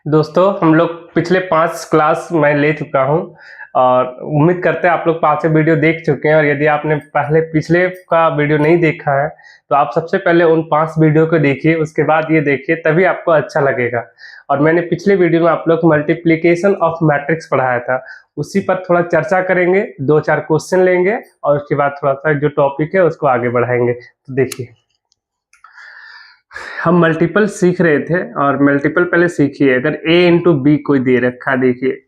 दोस्तों हम लोग पिछले 5 क्लास मैं ले चुका हूं और उम्मीद करते हैं आप लोग 5 वीडियो देख चुके हैं। और यदि आपने पहले पिछले का वीडियो नहीं देखा है तो आप सबसे पहले उन 5 वीडियो को देखिए, उसके बाद ये देखिए, तभी आपको अच्छा लगेगा। और मैंने पिछले वीडियो में आप लोग को मल्टीप्लिकेशन ऑफ मैट्रिक्स पढ़ाया था, उसी पर थोड़ा चर्चा करेंगे, 2-4 क्वेश्चन लेंगे और उसके बाद थोड़ा सा जो टॉपिक है उसको आगे बढ़ाएंगे। तो देखिए, हम मल्टीपल सीख रहे थे और मल्टीपल पहले सीखिए। अगर a इंटू बी कोई दे रखा है, देखिए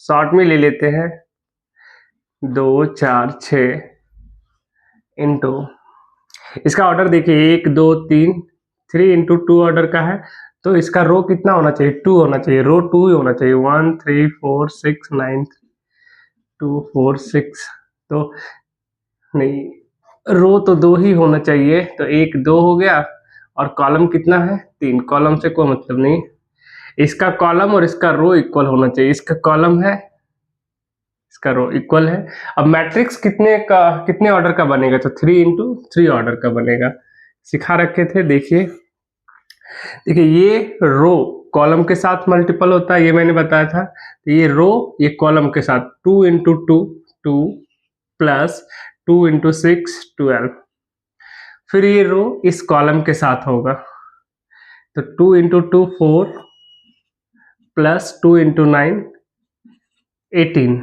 शॉर्ट में ले लेते हैं 2 4 6 इंटू, इसका ऑर्डर देखिए 1 2 3, 3 इंटू 2 ऑर्डर का है, तो इसका रो कितना होना चाहिए? 2 होना चाहिए, रो 2 ही होना चाहिए। 1 3 4 6 9 2 4 6, तो नहीं, रो तो 2 ही होना चाहिए, तो 1 2 हो गया। और कॉलम कितना है? 3। कॉलम से कोई मतलब नहीं, इसका कॉलम और इसका रो इक्वल होना चाहिए। इसका कॉलम है, इसका रो इक्वल है। अब मैट्रिक्स कितने ऑर्डर का बनेगा? तो 3 इंटू 3 ऑर्डर का बनेगा। सिखा रखे थे, देखिए देखिए ये रो कॉलम के साथ मल्टीपल होता है, ये मैंने बताया था। तो ये रो ये कॉलम के साथ 2 इंटू 2 2 प्लस 2 इंटू 6 12, फिर ये रो इस कॉलम के साथ होगा, तो 2 इंटू 2 4 प्लस 2 इंटू 9 18,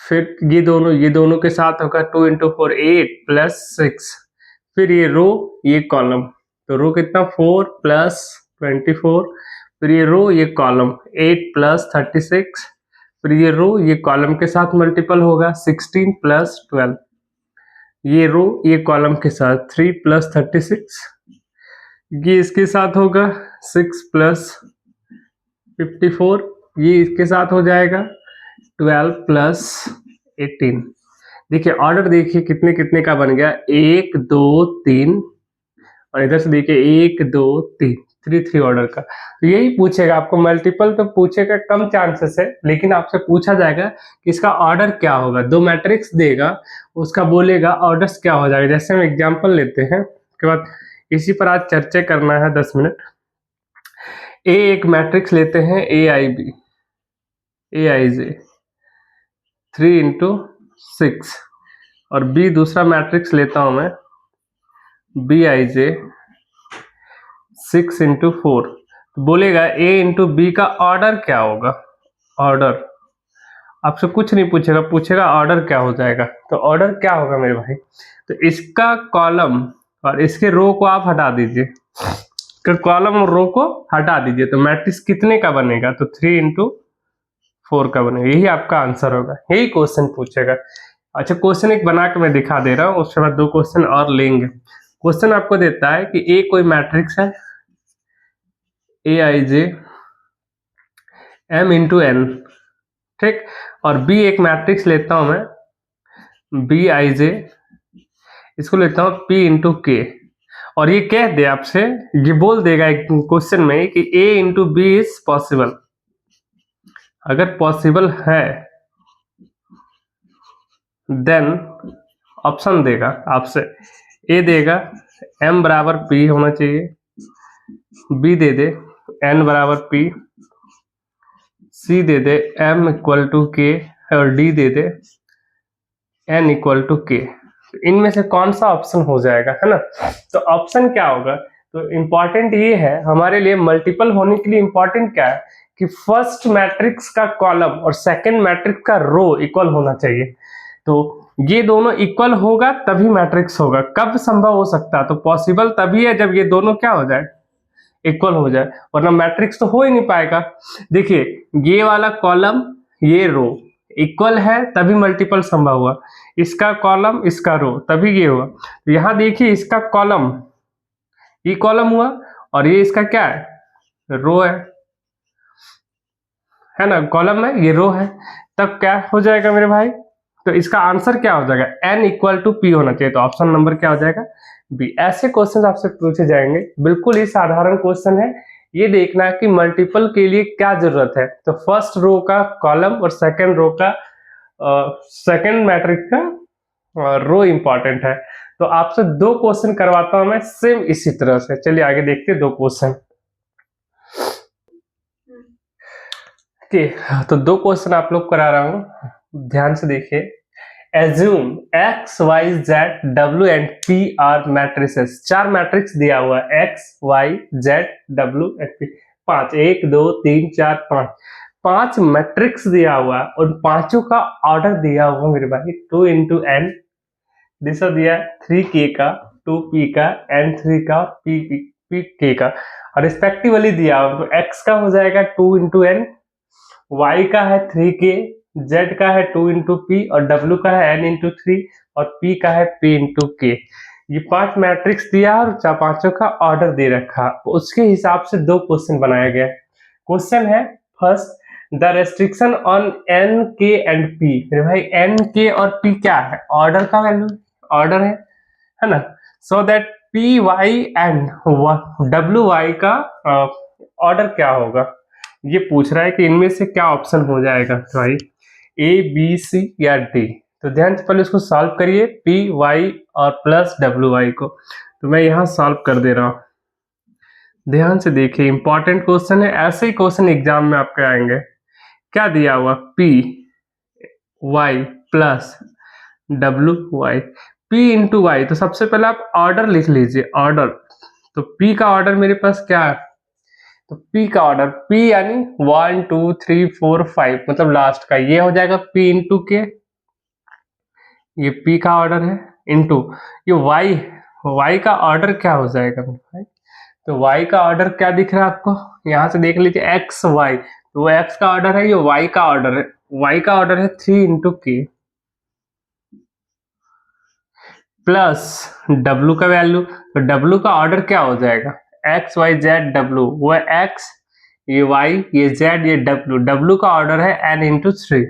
फिर ये दोनों के साथ होगा 2 इंटू 4 8 प्लस 6, फिर ये रो ये कॉलम, तो रो कितना 4 प्लस 24, फिर ये रो ये कॉलम 8 प्लस 36, फिर ये रो ये कॉलम के साथ मल्टीपल होगा 16 प्लस 12, ये रो ये कॉलम के साथ 3 प्लस 36, ये इसके साथ होगा 6 प्लस 54, ये इसके साथ हो जाएगा 12 प्लस 18। देखिए ऑर्डर देखिए कितने कितने का बन गया, 1 2 3, और इधर से देखिए 1 2 3, 3 ऑर्डर का। तो यही पूछेगा आपको, मल्टीपल तो पूछेगा कम चांसेस है, लेकिन आपसे पूछा जाएगा कि इसका ऑर्डर क्या होगा। 2 मैट्रिक्स देगा, उसका बोलेगा ऑर्डर्स क्या हो जाएगा। जैसे हम एग्जांपल लेते हैं, उसके बाद इसी पर आज चर्चा करना है 10 मिनट। ए एक मैट्रिक्स लेते हैं, ए आई बी, ए आई जे 3 इंटू 6, और बी दूसरा मैट्रिक्स लेता हूं मैं, बी आई जे 6 इंटू 4। तो बोलेगा ए इंटू बी का ऑर्डर क्या होगा। ऑर्डर आपसे कुछ नहीं पूछेगा, पूछेगा ऑर्डर क्या हो जाएगा। तो ऑर्डर क्या होगा मेरे भाई? तो इसका कॉलम और इसके रो को आप हटा दीजिए, कॉलम और रो को हटा दीजिए, तो मैट्रिक्स कितने का बनेगा? तो 3 इंटू 4 का बनेगा। यही आपका आंसर होगा, यही क्वेश्चन पूछेगा। अच्छा, क्वेश्चन एक बना के मैं दिखा दे रहा हूँ, उसके बाद 2 क्वेश्चन और लेंगे। क्वेश्चन आपको देता है कि ए कोई मैट्रिक्स है, ए आई जे एम इंटू एन, ठीक, और बी एक मैट्रिक्स लेता हूं मैं, बी आई जे, इसको लेता हूं पी इंटू के, और ये कह दे आपसे, ये बोल देगा एक क्वेश्चन में कि A into B is possible. अगर पॉसिबल है देन ऑप्शन देगा आपसे, ए देगा एम बराबर पी होना चाहिए, बी दे दे एन बराबर पी, सी दे दे एम इक्वल टू के, और डी दे दे एन इक्वल टू के। इनमें से कौन सा ऑप्शन हो जाएगा, है ना? तो ऑप्शन क्या होगा? तो इंपॉर्टेंट ये है हमारे लिए, मल्टीपल होने के लिए इंपॉर्टेंट क्या है कि फर्स्ट मैट्रिक्स का कॉलम और सेकंड मैट्रिक्स का रो इक्वल होना चाहिए। तो ये दोनों इक्वल होगा तभी मैट्रिक्स होगा। कब संभव हो सकता है? तो पॉसिबल तभी है जब ये दोनों क्या हो जाए, इक्वल हो जाए, वरना मैट्रिक्स तो हो ही नहीं पाएगा। देखिए ये वाला कॉलम ये रो इक्वल है तभी मल्टीपल संभव हुआ, इसका कॉलम इसका रो तभी ये हुआ। तो यहाँ देखिए इसका कॉलम ये कॉलम हुआ और ये इसका क्या है, रो है ना? कॉलम है, ये रो है, तब क्या हो जाएगा मेरे भाई? तो इसका आंसर क्या हो जाएगा? n इक्वल टू पी होना चाहिए। तो ऑप्शन नंबर क्या हो जाएगा? बी। ऐसे क्वेश्चन आपसे पूछे जाएंगे, बिल्कुल ही साधारण क्वेश्चन है। ये देखना है कि मल्टीपल के लिए क्या जरूरत है। तो फर्स्ट रो का कॉलम और सेकंड रो का सेकंड मैट्रिक्स का रो इंपॉर्टेंट है। तो आपसे 2 क्वेश्चन करवाता हूं मैं सेम इसी तरह से। चलिए आगे देखते हैं 2 क्वेश्चन। ओके, तो दो क्वेश्चन आप लोग करा रहा हूँ, ध्यान से देखिए। Assume x y z w and p are matrices. 4 matrix दिया हुआ है, x y z w and p। 5, 1 2 3 4 5, 5 matrix दिया हुआ है और पांचों का ऑर्डर दिया हुआ मेरे भाई 2 into n। दूसरा दिया 3k का, 2p का, n3 का, pk का, और रिस्पेक्टिवली दिया हुआ। तो x का हो जाएगा 2 into n, y का है 3k, z का है 2 into p और w का है n into 3 और p का है p into k। ये 5 मैट्रिक्स दिया और पांचों का ऑर्डर दे रखा, उसके हिसाब से दो क्वेश्चन बनाया गया। क्वेश्चन है first, the restriction on n k and p। मेरे भाई n k और p क्या है? ऑर्डर का वैल्यू, ऑर्डर है ना। So that p y and w y का ऑर्डर क्या होगा, ये पूछ रहा है कि इनमें से क्या ऑप्शन हो जाएगा भाई, ए बी सी या डी। तो ध्यान से पहले इसको सॉल्व करिए, पी वाई और प्लस डब्ल्यू वाई को। तो मैं यहाँ सॉल्व कर दे रहा हूँ, ध्यान से देखिए, इंपॉर्टेंट क्वेश्चन है। ऐसे ही क्वेश्चन एग्जाम में आपके आएंगे। क्या दिया हुआ, P Y plus W Y, P into Y. तो सबसे पहले आप ऑर्डर लिख लीजिए, ऑर्डर। तो पी का ऑर्डर मेरे पास क्या है, तो P का ऑर्डर, P यानी 1 2 3 4 5, मतलब लास्ट का, ये हो जाएगा P इंटू के, ये P का ऑर्डर है, इंटू ये Y का ऑर्डर क्या हो जाएगा मेरे भाई। तो Y का ऑर्डर क्या दिख रहा है आपको, यहाँ से देख लीजिए X Y, तो वो X का ऑर्डर है, ये Y का ऑर्डर है। Y का ऑर्डर है 3 इंटू के प्लस W का वैल्यू। तो W का ऑर्डर क्या हो जाएगा, X Y Z W, वो है X, ये Y, ये Z, ये W। W का ऑर्डर है n into 3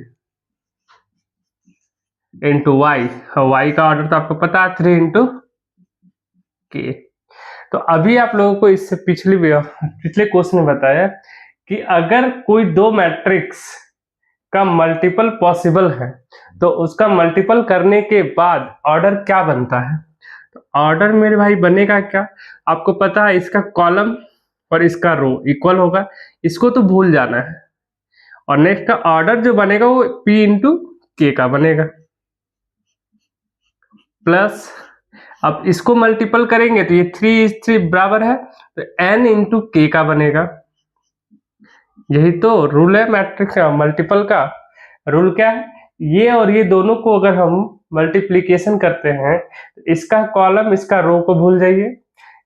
into Y, Y का ऑर्डर तो आपको पता है 3 इंटू के। तो अभी आप लोगों को इससे पिछले क्वेश्चन में बताया कि अगर कोई दो मैट्रिक्स का मल्टीपल पॉसिबल है तो उसका मल्टीपल करने के बाद ऑर्डर क्या बनता है। तो ऑर्डर मेरे भाई बनेगा क्या, आपको पता है, इसका कॉलम और इसका रो इक्वल होगा, इसको तो भूल जाना है। और नेक्स्ट का ऑर्डर जो बनेगा वो p इंटू के का बनेगा, प्लस अब इसको मल्टीपल करेंगे तो ये 3 बराबर है, तो n इंटू के का बनेगा। यही तो रूल है मैट्रिक्स मल्टीपल का। रूल क्या है, ये और ये दोनों को अगर हम मल्टीप्लीकेशन करते हैं तो इसका कॉलम इसका रो को भूल जाइए,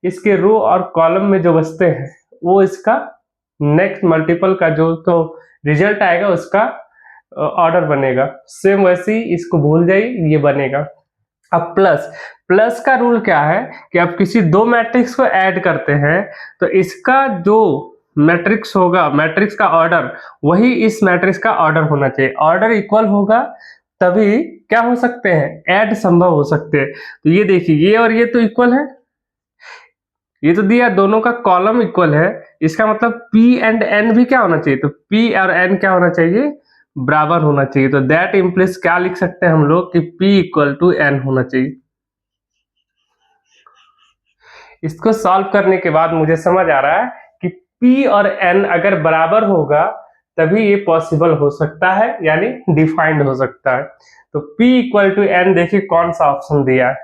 इसके रो और कॉलम में जो बचते हैं वो इसका नेक्स्ट मल्टीपल का जो तो रिजल्ट आएगा उसका ऑर्डर बनेगा। सेम वैसे ही इसको भूल जाइए, ये बनेगा। अब प्लस का रूल क्या है कि आप किसी दो मैट्रिक्स को ऐड करते हैं तो इसका जो मैट्रिक्स होगा, मैट्रिक्स का ऑर्डर, वही इस मैट्रिक्स का ऑर्डर होना चाहिए। ऑर्डर इक्वल होगा तभी क्या हो सकते हैं, ऐड संभव हो सकते हैं। तो ये देखिए, ये और ये तो इक्वल है, ये तो दिया दोनों का कॉलम इक्वल है, इसका मतलब P एंड N भी क्या होना चाहिए, तो P और N क्या होना चाहिए, बराबर होना चाहिए। तो दैट इम्प्लीज क्या लिख सकते हैं हम लोग कि P इक्वल टू N होना चाहिए। इसको सॉल्व करने के बाद मुझे समझ आ रहा है कि P और N अगर बराबर होगा तभी ये पॉसिबल हो सकता है, यानी डिफाइंड हो सकता है। तो P इक्वल टू N देखिए कौन सा ऑप्शन दिया है,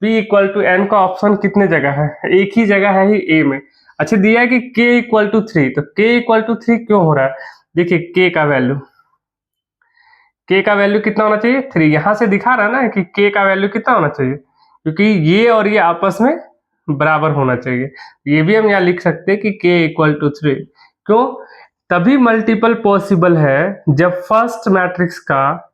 P इक्वल टू N का ऑप्शन कितने जगह है, एक ही जगह है ही, A में। अच्छा दिया है कि K इक्वल टू 3, तो K इक्वल टू 3 क्यों हो रहा है, देखिए K का वैल्यू कितना होना चाहिए, 3। यहां से दिखा रहा है ना कि K का वैल्यू कितना होना चाहिए, क्योंकि ये और ये आपस में बराबर होना चाहिए। ये भी हम यहाँ लिख सकते हैं कि K इक्वल टू 3। क्यों, तभी मल्टीपल पॉसिबल है जब फर्स्ट मैट्रिक्स का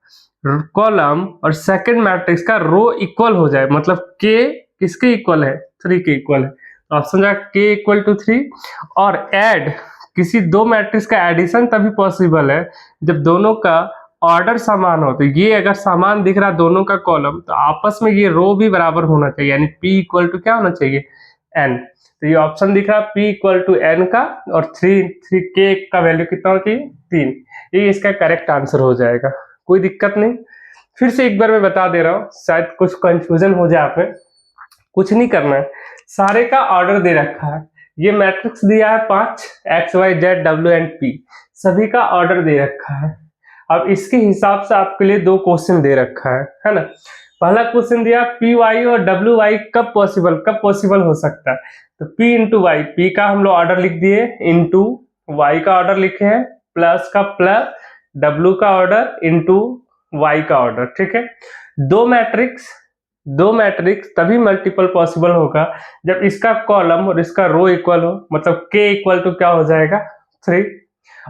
कॉलम और सेकंड मैट्रिक्स का रो इक्वल हो जाए, मतलब K किसके इक्वल है, 3 के इक्वल है। तो ऑप्शन जाए K इक्वल टू 3। और ऐड, किसी दो मैट्रिक्स का एडिशन तभी पॉसिबल है जब दोनों का ऑर्डर समान हो। तो ये अगर समान दिख रहा दोनों का कॉलम, तो आपस में ये रो भी बराबर होना चाहिए, यानी P इक्वल टू क्या होना चाहिए, N। तो ये ऑप्शन दिख रहा P इक्वल टू N का, और 3K का वैल्यू कितना होना चाहिए, 3। ये इसका करेक्ट आंसर हो जाएगा, कोई दिक्कत नहीं। फिर से एक बार मैं बता दे रहा हूँ, शायद कुछ कंफ्यूजन हो जाए आप में। कुछ नहीं करना है, सारे का ऑर्डर दे रखा है। ये मैट्रिक्स दिया है 5, X Y Z W and P। सभी का ऑर्डर दे रखा है। अब इसके हिसाब से आपके लिए दो क्वेश्चन दे रखा है ना। पहला क्वेश्चन दिया पी वाई और डब्ल्यू वाई कब पॉसिबल हो सकता है। तो पी इंटू वाई, पी का हम लोग ऑर्डर लिख दिए, इंटू वाई का ऑर्डर लिखे हैं, प्लस का प्लस, डब्ल्यू का ऑर्डर इंटू वाई का ऑर्डर। ठीक है, दो मैट्रिक्स तभी मल्टीपल पॉसिबल होगा जब इसका कॉलम और इसका रो इक्वल हो, मतलब k इक्वल टू क्या हो जाएगा 3,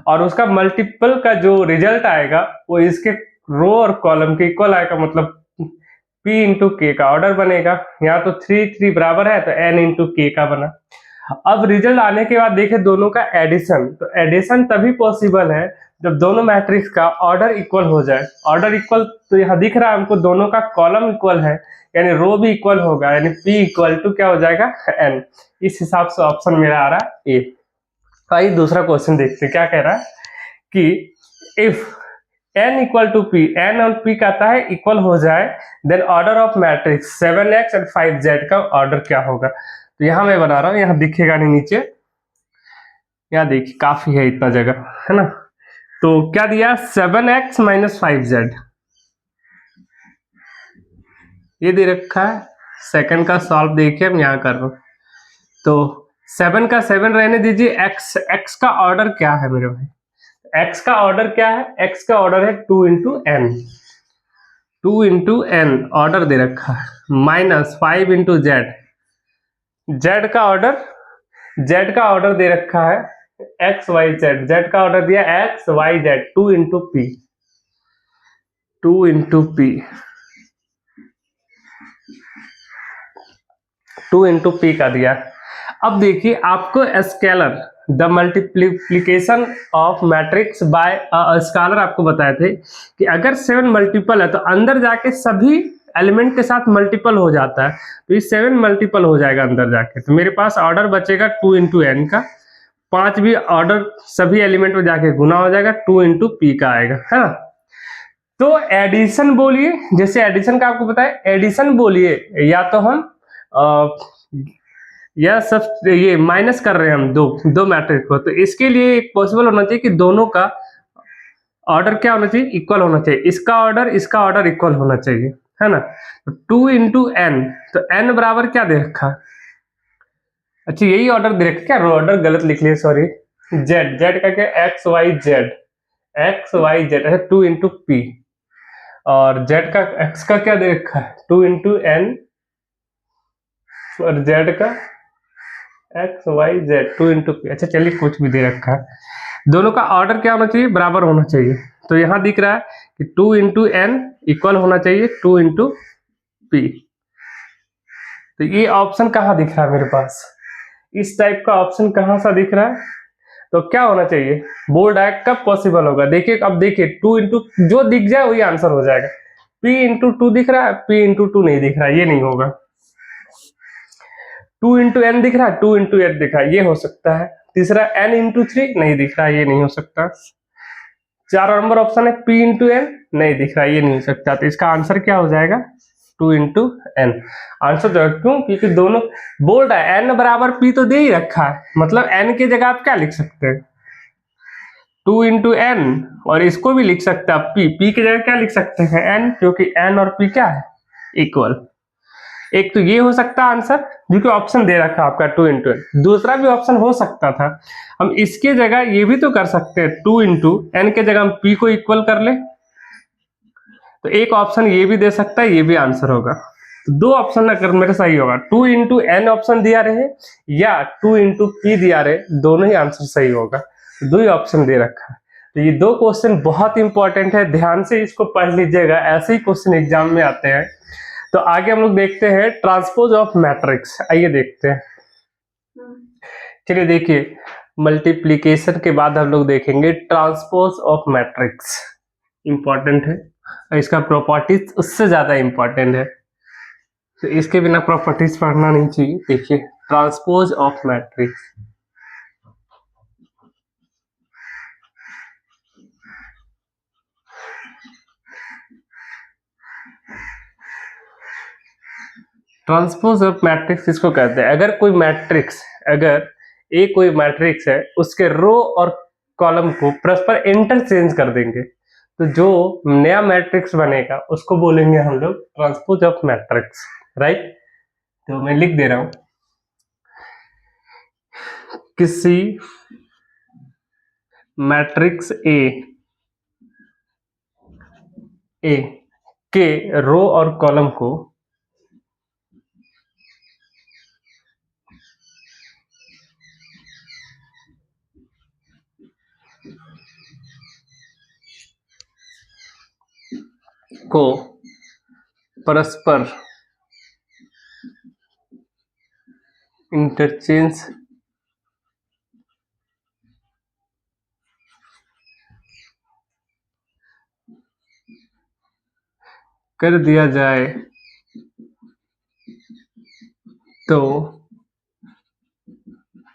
और उसका मल्टीपल का जो रिजल्ट आएगा वो इसके रो और कॉलम के इक्वल आएगा, मतलब p इंटू के का ऑर्डर बनेगा। यहाँ तो 3 बराबर है तो n इंटू के का बना। अब रिजल्ट आने के बाद देखें दोनों का एडिशन, तो एडिशन तभी पॉसिबल है जब दोनों मैट्रिक्स का ऑर्डर इक्वल हो जाए। ऑर्डर इक्वल तो यहाँ दिख रहा है हमको, दोनों का कॉलम इक्वल है यानी रो भी इक्वल होगा, यानी p इक्वल टू क्या हो जाएगा n। इस हिसाब से ऑप्शन मेरा आ रहा है ए। आइए दूसरा क्वेश्चन देखते हैं क्या कह रहा है कि if n equal to p, n और p कहता है इक्वल हो जाए, then order of matrix 7x and 5z का ऑर्डर क्या होगा। तो यहाँ मैं बना रहा हूँ, यहाँ दिखेगा नहीं नीचे, यहाँ देखिए काफी है इतना जगह है ना। तो क्या दिया 7x माइनस 5z, ये दे रखा है। सेकंड का सॉल्व देखिए हम यहाँ कर रहा हूँ। तो 7 का 7 रहने दीजिए, x का ऑर्डर क्या है मेरे भाई, x का ऑर्डर क्या है, x का ऑर्डर है 2 into n, 2 into n order दे रखा है, माइनस 5 इंटू जेड, जेड का ऑर्डर दे रखा है एक्स वाई जेड, जेड का ऑर्डर दिया x Y Z, 2 into p, 2 into p, 2 into p का दिया। अब देखिए आपको scalar the multiplication of matrix by scalar आपको बताए थे कि अगर 7 मल्टीपल है तो अंदर जाके सभी एलिमेंट के साथ मल्टीपल हो जाता है, तो ये 7 मल्टीपल हो जाएगा अंदर जाके। तो मेरे पास ऑर्डर बचेगा 2 इंटू एन का, 5 भी ऑर्डर सभी एलिमेंट में जाके गुना हो जाएगा, 2 इंटू पी का आएगा, है ना। तो एडिशन बोलिए, जैसे एडिशन का आपको पता है, एडिशन बोलिए या तो हम या सब ये माइनस कर रहे हैं हम दो मैट्रिक्स को, तो इसके लिए एक पॉसिबल होना चाहिए कि दोनों का ऑर्डर क्या होना चाहिए, इक्वल होना चाहिए, इसका ऑर्डर इक्वल होना चाहिए, है ना। तो 2 इंटू एन, तो एन बराबर क्या दे रखा, अच्छा यही ऑर्डर दे रखा, क्या रो ऑर्डर गलत लिख लिया सॉरी, जेड का क्या एक्स वाई जेड, अच्छा 2 इंटू पी, और जेड का एक्स का क्या दे रखा है 2 इंटू एन, और जेड का X Y Z 2 into P. अच्छा चलिए कुछ भी दे रखा है, दोनों का ऑर्डर क्या होना चाहिए, बराबर होना चाहिए। तो यहाँ दिख रहा है कि 2 इंटू एन इक्वल होना चाहिए 2 इंटू पी। तो ये ऑप्शन कहाँ दिख रहा है मेरे पास, इस टाइप का ऑप्शन कहाँ सा दिख रहा है, तो क्या होना चाहिए, बोल्ड है, कब पॉसिबल होगा। देखिए अब देखिए 2 इंटू जो दिख जाए वही आंसर हो जाएगा, p इंटू 2 दिख रहा है, p इंटू 2 नहीं दिख रहा है, ये नहीं होगा। 2 इंटू एन दिख रहा है, 2 इंटू 8 दिख रहा है, ये हो सकता है। तीसरा n इंटू 3 नहीं दिख रहा है, ये नहीं हो सकता। 4 नंबर ऑप्शन है p इंटू एन, नहीं दिख रहा है, ये नहीं हो सकता। तो इसका आंसर क्या हो जाएगा 2 इंटू एन आंसर जो, क्यों, क्योंकि दोनों बोल्ड है, n बराबर p तो दे ही रखा है, मतलब n की जगह आप क्या लिख सकते हैं 2 इंटू एन, और इसको भी लिख सकते हैं p की जगह क्या लिख सकते हैं n, क्योंकि n और p क्या है इक्वल। एक तो ये हो सकता है आंसर, जो कि ऑप्शन दे रखा है आपका 2 इंटू एन। दूसरा भी ऑप्शन हो सकता था, हम इसके जगह ये भी तो कर सकते हैं 2 इंटू एन के जगह हम p को इक्वल कर ले, तो एक ऑप्शन ये भी दे सकता है, ये भी आंसर होगा। तो दो ऑप्शन अगर मेरा सही होगा, 2 इंटू एन ऑप्शन दिया रहे या 2 इंटू पी दिया रहे, दोनों ही आंसर सही होगा। दो ही ऑप्शन दे रखा है। तो ये दो क्वेश्चन बहुत इंपॉर्टेंट है, ध्यान से इसको पढ़ लीजिएगा, ऐसे ही क्वेश्चन एग्जाम में आते हैं। तो आगे हम लोग देखते हैं ट्रांसपोज ऑफ मैट्रिक्स, आइए देखते हैं। चलिए देखिए, मल्टीप्लीकेशन के बाद हम लोग देखेंगे ट्रांसपोज ऑफ मैट्रिक्स, इंपॉर्टेंट है, इसका प्रॉपर्टीज उससे ज्यादा इंपॉर्टेंट है, तो इसके बिना प्रॉपर्टीज पढ़ना नहीं चाहिए। देखिए transpose of matrix, transpose of matrix इसको कहते हैं, अगर कोई मैट्रिक्स, अगर ए कोई मैट्रिक्स है, उसके रो और कॉलम को परस्पर इंटरचेंज कर देंगे तो जो नया मैट्रिक्स बनेगा उसको बोलेंगे हम लोग ट्रांसपोज ऑफ मैट्रिक्स, राइट। तो मैं लिख दे रहा हूं, किसी मैट्रिक्स ए के रो और कॉलम को परस्पर इंटरचेंज कर दिया जाए तो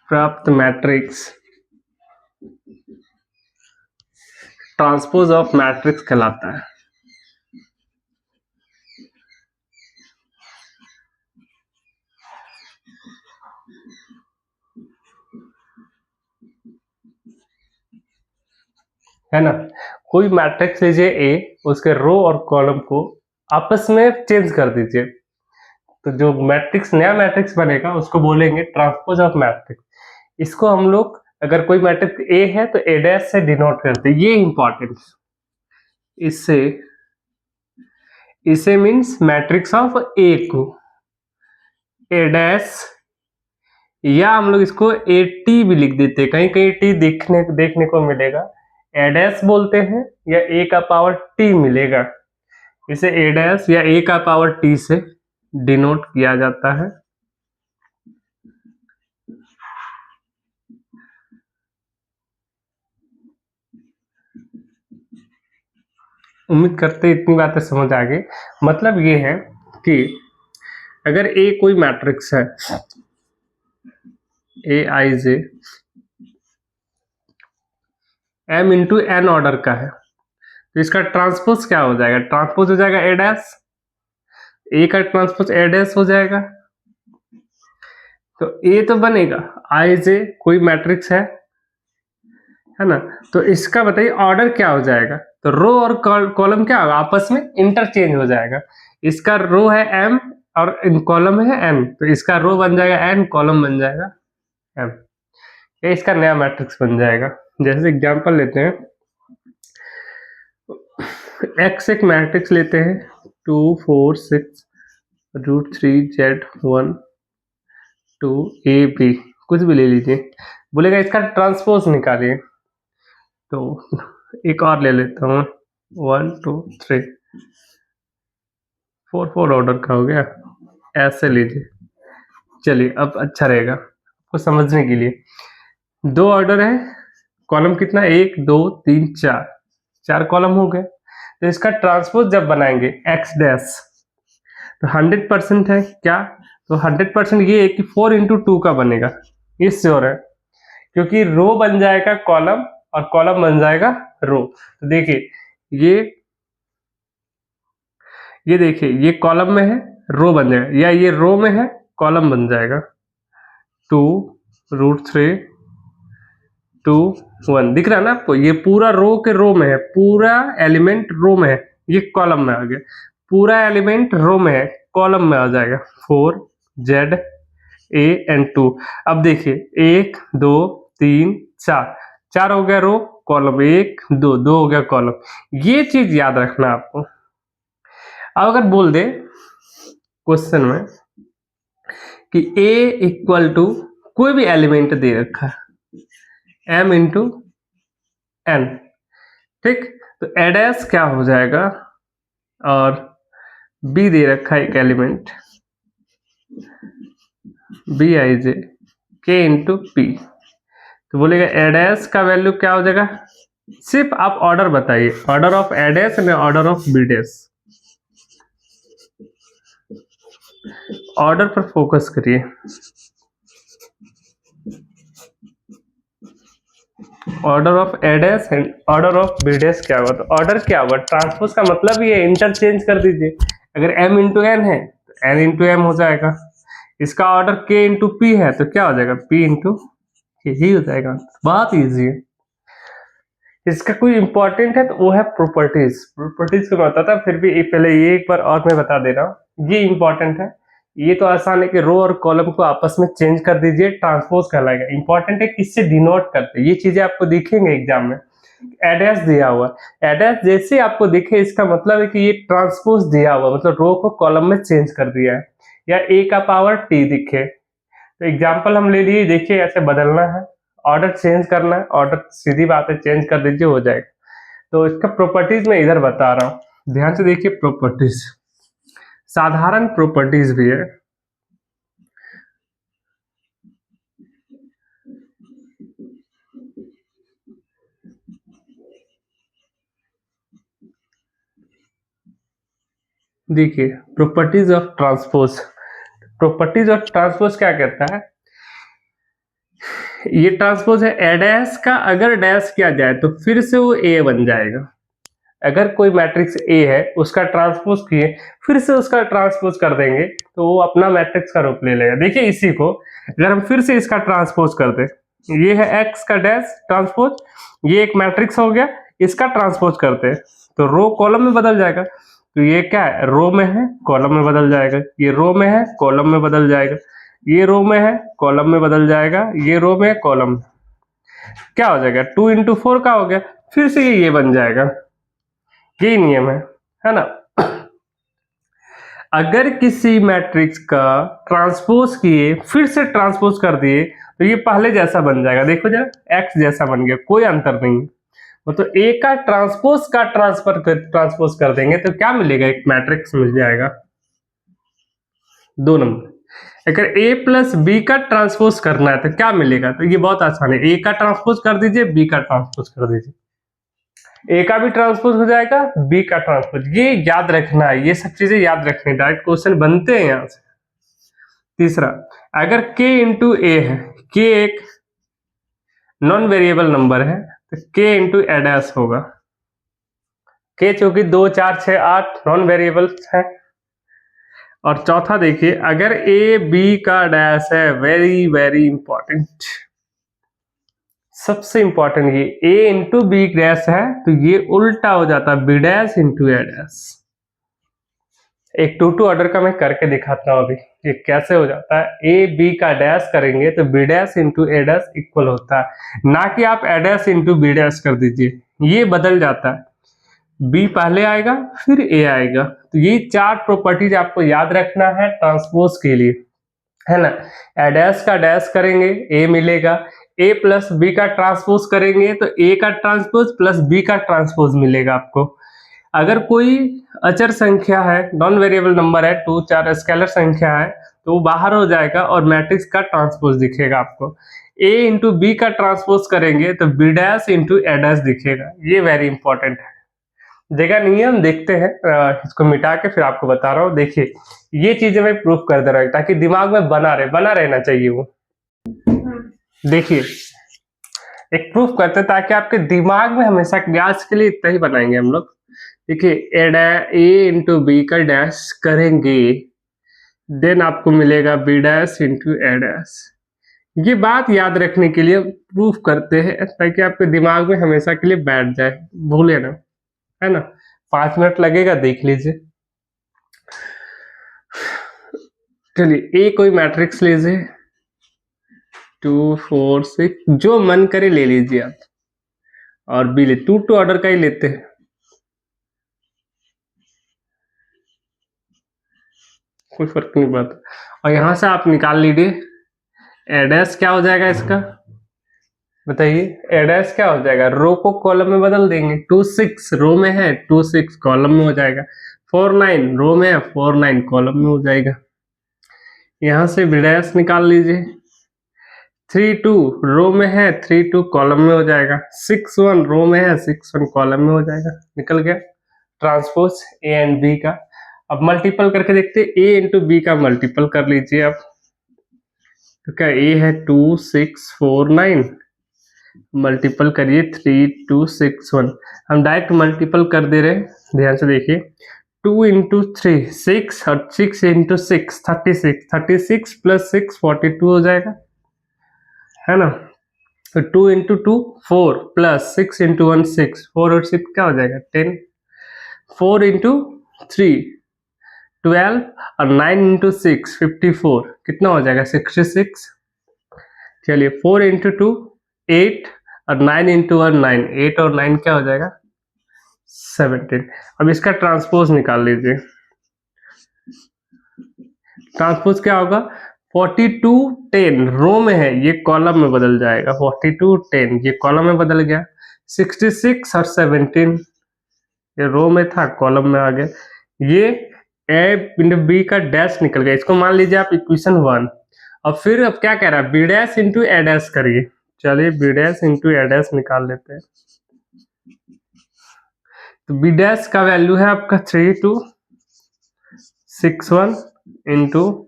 प्राप्त मैट्रिक्स ट्रांसपोज ऑफ मैट्रिक्स कहलाता है। है ना, कोई मैट्रिक्स लीजिए ए, उसके रो और कॉलम को आपस में चेंज कर दीजिए तो जो मैट्रिक्स नया मैट्रिक्स बनेगा उसको बोलेंगे ट्रांसपोज ऑफ मैट्रिक्स। इसको हम लोग अगर कोई मैट्रिक्स ए है तो ए डैश से डिनोट करते हैं, ये इंपॉर्टेंट। इसे मीन्स मैट्रिक्स ऑफ ए को ए डैश, या हम लोग इसको ए टी भी लिख देते हैं, कहीं कहीं टी देखने को मिलेगा, ए डैश बोलते हैं या ए का पावर टी मिलेगा, इसे ए डैश या ए का पावर टी से डिनोट किया जाता है। उम्मीद करते इतनी बातें समझ आ गई। मतलब ये है कि अगर ए कोई मैट्रिक्स है, ए आई जे एम इंटू एन ऑर्डर का है, तो इसका ट्रांसपोज क्या हो जाएगा? ट्रांसपोज हो जाएगा ए डैश, ए का ट्रांसपोज ए डैश हो जाएगा, तो ए तो बनेगा। आई जे कोई मैट्रिक्स है ना, तो इसका बताइए ऑर्डर क्या हो जाएगा? तो रो और कॉलम क्या होगा? आपस में इंटरचेंज हो जाएगा। इसका रो है एम और कॉलम है एन, तो इसका रो बन जाएगा एन, कॉलम बन जाएगा एम, ये इसका नया मैट्रिक्स बन जाएगा। जैसे एग्जांपल लेते हैं, एक्स एक मैट्रिक्स लेते हैं 2 4 6 √3 z 1 2 a b, कुछ भी ले लीजिए, बोलेगा इसका ट्रांसपोज निकालिए। तो एक और ले लेता हूँ 1 2 3 4 ऑर्डर का हो गया, ऐसे लीजिए। चलिए अब अच्छा रहेगा आपको समझने के लिए। 2 ऑर्डर है, कॉलम कितना 1 2 3 4 कॉलम हो गए, तो इसका ट्रांसपोज जब बनाएंगे एक्स डैश तो 100% है क्या? तो 100% ये है कि 4 इंटू 2 का बनेगा, ये श्योर है, क्योंकि रो बन जाएगा कॉलम और कॉलम बन जाएगा रो। तो देखिए ये देखिए ये कॉलम में है, रो बन जाएगा, या ये रो में है, कॉलम बन जाएगा 2 √3 2 1, दिख रहा है ना आपको? ये पूरा रो के रो में है, पूरा एलिमेंट रो में है, ये कॉलम में आ गया, पूरा एलिमेंट रो में है, कॉलम में आ जाएगा 4 z a and 2। अब देखिए 1 2 3 4 हो गया रो, कॉलम 1 2 2 हो गया कॉलम, ये चीज याद रखना आपको। अब अगर बोल दे क्वेश्चन में कि a इक्वल टू कोई भी एलिमेंट दे रखा है m इंटू n, ठीक, तो a डैश क्या हो जाएगा, और b दे रखा है एक एलिमेंट b आई जे k इंटू p, तो बोलेगा a डैश का वैल्यू क्या हो जाएगा? सिर्फ आप ऑर्डर बताइए, order of a dash and order of b dash, order पर फोकस करिए। Order of A dash and order of B dash क्या हुआ? तो ऑर्डर क्या हुआ? ट्रांसपोज का मतलब ये इंटरचेंज कर दीजिए, अगर m इंटू एन है तो n इंटू एम हो जाएगा, इसका ऑर्डर k इंटू पी है तो क्या हो जाएगा? p इंटू ही हो जाएगा। बहुत ईजी है। इसका कोई इंपॉर्टेंट है तो वो है प्रॉपर्टीज। प्रॉपर्टीज को मैं बताता, फिर भी पहले ये एक बार और मैं बता दे रहा हूँ, ये इंपॉर्टेंट है। ये तो आसान है कि रो और कॉलम को आपस में चेंज कर दीजिए, ट्रांसपोज कहलाएगा। इंपॉर्टेंट है किससे डिनोट करते हैं, ये चीजें आपको दिखेंगे एग्जाम में। एडेस दिया हुआ, एडेस जैसे आपको दिखे इसका मतलब है कि ये ट्रांसपोज दिया हुआ, मतलब रो को कॉलम में चेंज कर दिया है, या ए का पावर टी दिखे। तो एग्जाम्पल हम ले लिए, देखिए ऐसे बदलना है, ऑर्डर चेंज करना है, ऑर्डर सीधी बात है चेंज कर दीजिए, हो जाएगा। तो इसका प्रॉपर्टीज मैं इधर बता रहा हूँ, ध्यान से देखिए। प्रॉपर्टीज साधारण प्रॉपर्टीज भी है। देखिए properties of transpose, properties of transpose क्या कहता है, ये ट्रांसपोज है ए डैश का अगर डैश किया जाए तो फिर से वो ए बन जाएगा। अगर कोई मैट्रिक्स ए है उसका ट्रांसपोज किए फिर से उसका ट्रांसपोज कर देंगे तो वो अपना मैट्रिक्स का रूप ले लेगा। देखिए इसी को अगर हम फिर से इसका ट्रांसपोज करते, ये है एक्स का डैश ट्रांसपोज, ये एक मैट्रिक्स हो गया, इसका ट्रांसपोज करते तो रो कॉलम में बदल जाएगा। तो ये क्या है, रो में है कॉलम में बदल जाएगा, ये रो में है कॉलम में बदल जाएगा, ये रो में है कॉलम में बदल जाएगा, ये रो में है कॉलम में, क्या हो जाएगा 2 into 4 का हो गया, फिर से ये बन जाएगा। यही नियम है ना। अगर किसी मैट्रिक्स का ट्रांसपोज किए फिर से ट्रांसपोज कर दिए तो ये पहले जैसा बन जाएगा, देखो जरा एक्स जैसा बन गया, कोई अंतर नहीं है। मतलब ए का ट्रांसपोज कर देंगे तो क्या मिलेगा, एक मैट्रिक्स मिल जाएगा। 2 नंबर, अगर a प्लस बी का ट्रांसपोज करना है तो क्या मिलेगा, तो ये बहुत आसान है, a का ट्रांसपोज कर दीजिए, b का ट्रांसपोज कर दीजिए, ए का भी ट्रांसपोज हो जाएगा, बी का ट्रांसपोज। ये याद रखना है, ये सब चीजें याद रखनी है, डायरेक्ट क्वेश्चन बनते हैं यहां से। तीसरा, अगर k इंटू ए है, k एक नॉन वेरिएबल नंबर है तो k इंटू ए डैश होगा। k चूंकि 2 4 6 8 नॉन वेरिएबल्स है। और चौथा देखिए, अगर ए बी का डैश है, वेरी वेरी इंपॉर्टेंट, सबसे इंपॉर्टेंट, ये a इंटू बी डैश है तो ये उल्टा हो जाता है B dash into A dash. एक 2 2 ऑर्डर का मैं करके दिखाता हूं अभी ये कैसे हो जाता है। a b का डैश करेंगे तो B dash into A dash equal होता है, ना कि आप ए डैश इंटू बी डैश कर दीजिए, ये बदल जाता है, b पहले आएगा फिर a आएगा। तो ये 4 प्रॉपर्टीज आपको याद रखना है ट्रांसपोज के लिए, है ना। ए डैश का डैश करेंगे a मिलेगा, a प्लस बी का ट्रांसपोज करेंगे तो a का ट्रांसपोज प्लस b का ट्रांसपोज मिलेगा आपको। अगर कोई अचर संख्या है, नॉन वेरिएबल नंबर है, 2 4 स्केलर संख्या है तो वो बाहर हो जाएगा और मैट्रिक्स का ट्रांसपोज दिखेगा आपको। a इंटू बी का ट्रांसपोज करेंगे तो b dash into A dash दिखेगा। ये वेरी इंपॉर्टेंट है, जगह नियम देखते हैं, इसको मिटा के फिर आपको बता रहा हूँ। देखिए ये चीजें मैं प्रूफ कर दे रहा हूँ ताकि दिमाग में बना रहना चाहिए वो। देखिए एक प्रूफ करते हैं ताकि आपके दिमाग में हमेशा, आज के लिए इतना ही बनाएंगे हम लोग। देखिए ए इंटू बी का डैश करेंगे देन आपको मिलेगा B dash into A dash. ये बात याद रखने के लिए प्रूफ करते हैं ताकि आपके दिमाग में हमेशा के लिए बैठ जाए, भूले ना, है ना। 5 मिनट लगेगा, देख लीजिए। चलिए ए कोई मैट्रिक्स लीजिए 2 4 6, जो मन करे ले लीजिए आप, और बी ले 2 2 ऑर्डर का ही लेते हैं, कोई फर्क नहीं पड़ता। और यहां से आप निकाल लीजिए ए डैश क्या हो जाएगा इसका, बताइए ए डैश क्या हो जाएगा, रो को कॉलम में बदल देंगे, 2 6 रो में है 2 6 कॉलम में हो जाएगा, 4 9 रो में है 4 9 कॉलम में हो जाएगा। यहां से बी डैश निकाल लीजिए, 3 2 रो में है 3 2 कॉलम में हो जाएगा, 6 1 रो में है 6 1 कॉलम में हो जाएगा। निकल गया ट्रांसपोज ए एंड बी का। अब मल्टीपल करके देखते हैं, ए इंटू बी का मल्टीपल कर लीजिए आप, तो क्या ए है 2 6 4 9, मल्टीपल करिए 3 2 6 1, हम डायरेक्ट मल्टीपल कर दे रहे हैं, ध्यान से देखिए 2 इंटू 3 6 और 6 इंटू 6 36, 36 प्लस 6 42 हो जाएगा, है ना। तो 2 इंटू 2 4 प्लस 6 इंटू 1 6, 4 और 6 क्या हो जाएगा 10, 4 इंटू 3 12 और 9 इंटू 6 54, कितना हो जाएगा 66। चलिए 4 इंटू 2 8 और 9 इंटू 1 9, 8 और 9 क्या हो जाएगा 17। अब इसका ट्रांसपोज निकाल लीजिए। ट्रांसपोज क्या होगा 42 10 रो में है, ये कॉलम में बदल जाएगा। 42 10 ये कॉलम में बदल गया। 66 और 17 ये रो में था, कॉलम में आ गया। ये ए इंटू बी का डैश निकल गया, इसको मान लीजिए आप इक्वेशन 1। और फिर अब क्या कह रहा है B dash into A dash करिए। चलिए B dash into A dash निकाल लेते हैं। तो बी डैश का वैल्यू है आपका 3261 इंटू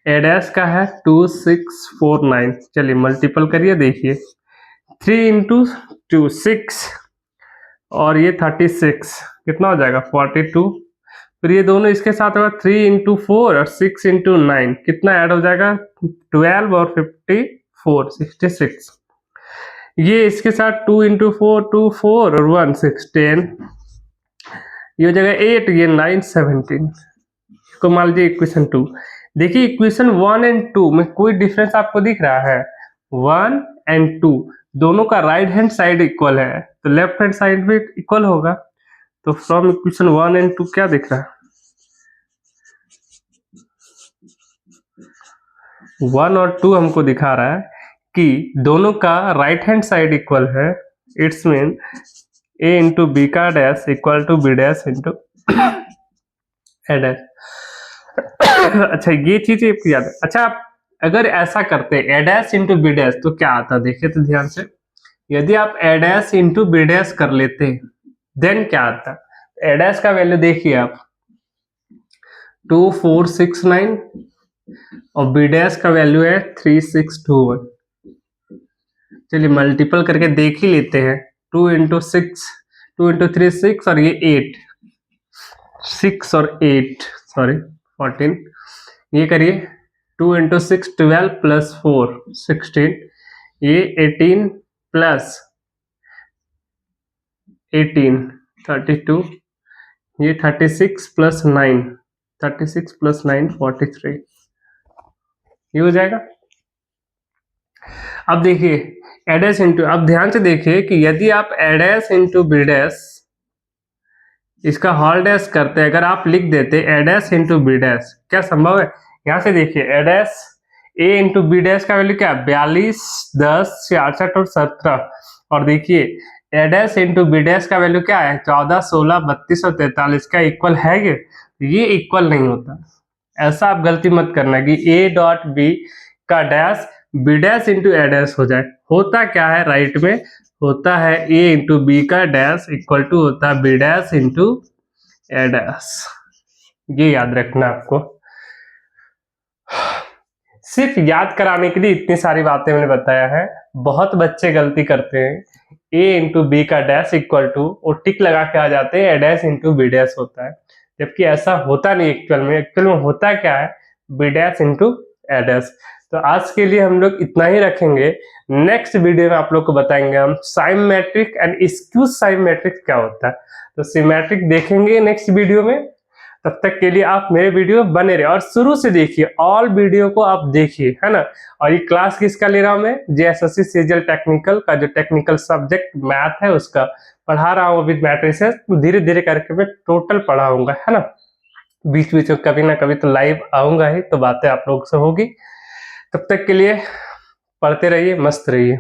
ए डैश का है 2649। चलिए मल्टीपल करिए, देखिए 3 इंटू 2 6 और ये 36, कितना हो जाएगा 42। फिर ये दोनों इसके साथ होगा 3 इंटू 4 और 6 इंटू 9, कितना ऐड हो जाएगा 12 और 54 66। ये इसके साथ 2 इंटू 4 2 4 और 1 6 10, ये हो जाएगा 8, ये 9 17। इसको मान लीजिए इक्वेशन 2। देखिए इक्वेशन 1 एंड 2 में कोई डिफरेंस आपको दिख रहा है? 1 एंड 2 दोनों का राइट हैंड साइड इक्वल है, तो लेफ्ट हैंड साइड भी इक्वल होगा। तो फ्रॉम इक्वेशन 1 एंड 2 क्या दिख रहा है? 1 और 2 हमको दिखा रहा है कि दोनों का राइट हैंड साइड इक्वल है। It's mean A into B का dash equal to B dash into A dash. अच्छा ये चीज याद है। अच्छा आप अगर ऐसा करते ए डैश इंटू बी डैश तो क्या आता? देखिए तो ध्यान से, यदि आप ए डैश इंटू बी डैश कर लेते देन क्या आता? ए डैश का वैल्यू देखिए आप 2469 और बी डैश का वैल्यू है 3621। चलिए मल्टीपल करके देख ही लेते हैं। 2 इंटू 6 2 इंटू 3 6 और ये 8 6 और 8 सॉरी 14। ये करिए 2 इंटू 6 12 प्लस 4 16, ये 18 प्लस 18 32, ये 36 प्लस 9 36 प्लस 9 43, ये हो जाएगा। अब देखिए एडैश इंटू, अब ध्यान से देखिए कि यदि आप एडैश इंटू बी डैश इसका हॉल डैश करते, अगर आप लिख देते ए डैश इंटू बी डैश, क्या संभव है? यहाँ से देखिए ए डैश ए इंटू बी डैश का वैल्यू क्या है 42 10 66 और 17, और देखिए ए डैश इंटू बी डैश का वैल्यू क्या है 14 16 32 और 43, का इक्वल है ये इक्वल नहीं होता। ऐसा आप गलती मत करना कि ए डॉट बी का dash B dash into A dash हो जाए। होता क्या है राइट में, होता है ए इंटू बी का डैश इक्वल टू होता है B dash into A dash. ये याद रखना आपको। सिर्फ याद कराने के लिए इतनी सारी बातें मैंने बताया है। बहुत बच्चे गलती करते हैं, ए इंटू बी का डैश इक्वल टू और टिक लगा के आ जाते हैं ए डैश इंटू बी डैश होता है, जबकि ऐसा होता नहीं एक्चुअल में होता क्या है B dash into A dash. तो आज के लिए हम लोग इतना ही रखेंगे। नेक्स्ट वीडियो में आप लोग को बताएंगे हम साइमेट्रिक एंड स्क्यू साइमेट्रिक क्या होता है, तो सिमेट्रिक देखेंगे नेक्स्ट वीडियो में। तब तक के लिए आप मेरे वीडियो बने रहे और शुरू से देखिए, ऑल वीडियो को आप देखिए, है ना। और ये क्लास किसका ले रहा हूं मैं? जेएसएससी सीजीएल टेक्निकल का, जो टेक्निकल सब्जेक्ट मैथ है उसका पढ़ा रहा हूँ विद मैट्रिसेस। धीरे धीरे करके मैं टोटल पढ़ाऊंगा, है ना। बीच बीच में कभी ना कभी तो लाइव आऊंगा ही, तो बातें आप लोग से होगी। तब तक के लिए पढ़ते रहिए, मस्त रहिए।